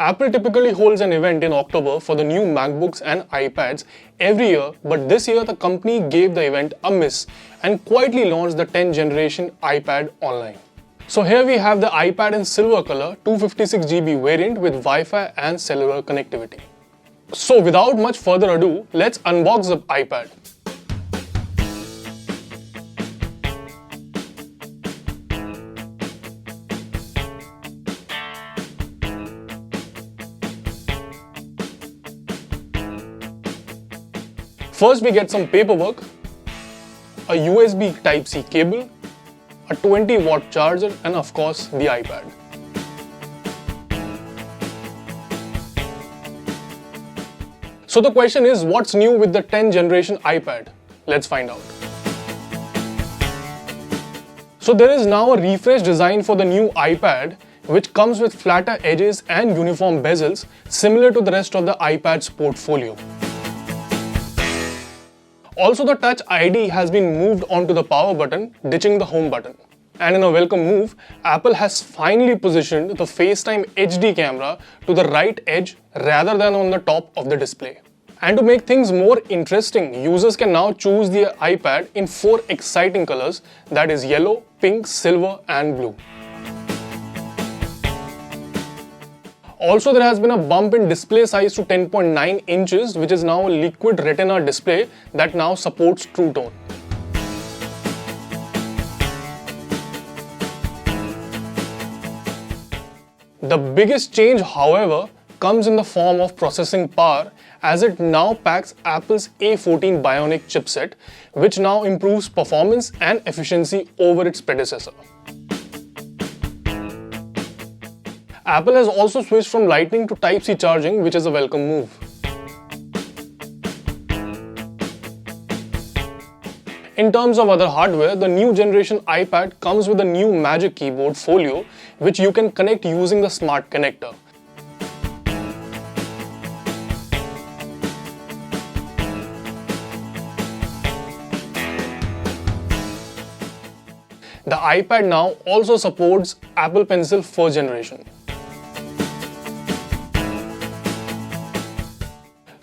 Apple typically holds an event in October for the new MacBooks and iPads every year, but this year the company gave the event a miss and quietly launched the 10th generation iPad online. So here we have the iPad in silver color 256GB variant with Wi-Fi and cellular connectivity. So without much further ado, let's unbox the iPad. First we get some paperwork, a USB Type-C cable, a 20-watt charger and of course the iPad. So the question is, what's new with the 10th generation iPad? Let's find out. So there is now a refreshed design for the new iPad, which comes with flatter edges and uniform bezels similar to the rest of the iPad's portfolio. Also, the Touch ID has been moved onto the power button, ditching the home button. And in a welcome move, Apple has finally positioned the FaceTime HD camera to the right edge rather than on the top of the display. And to make things more interesting, users can now choose the iPad in 4 exciting colors, that is yellow, pink, silver and blue. Also, there has been a bump in display size to 10.9 inches, which is now a liquid retina display that now supports True Tone. The biggest change, however, comes in the form of processing power, as it now packs Apple's A14 Bionic chipset, which now improves performance and efficiency over its predecessor. Apple has also switched from Lightning to Type-C charging, which is a welcome move. In terms of other hardware, the new generation iPad comes with a new Magic Keyboard Folio, which you can connect using the Smart Connector. The iPad now also supports Apple Pencil 4th generation.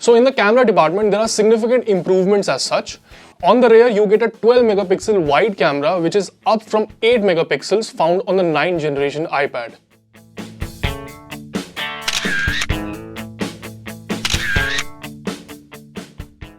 So in the camera department, there are significant improvements as such. On the rear, you get a 12 megapixel wide camera, which is up from 8 megapixels found on the 9th generation iPad.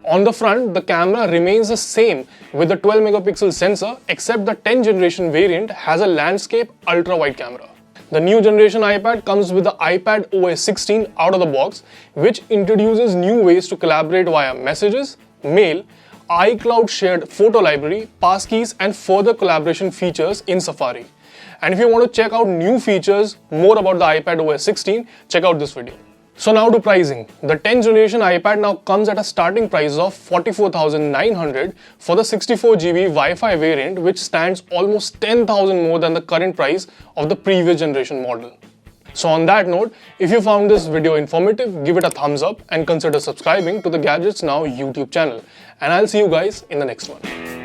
On the front, the camera remains the same with the 12 megapixel sensor, except the 10th generation variant has a landscape ultra-wide camera. The new generation iPad comes with the iPad OS 16 out of the box, which introduces new ways to collaborate via messages, mail, iCloud shared photo library, passkeys and further collaboration features in Safari. And if you want to check out new features, more about the iPad OS 16, check out this video. So now to pricing. The 10th generation iPad now comes at a starting price of $44,900 for the 64GB Wi-Fi variant, which stands almost 10,000 more than the current price of the previous generation model. So on that note, if you found this video informative, give it a thumbs up and consider subscribing to the Gadgets Now YouTube channel. And I'll see you guys in the next one.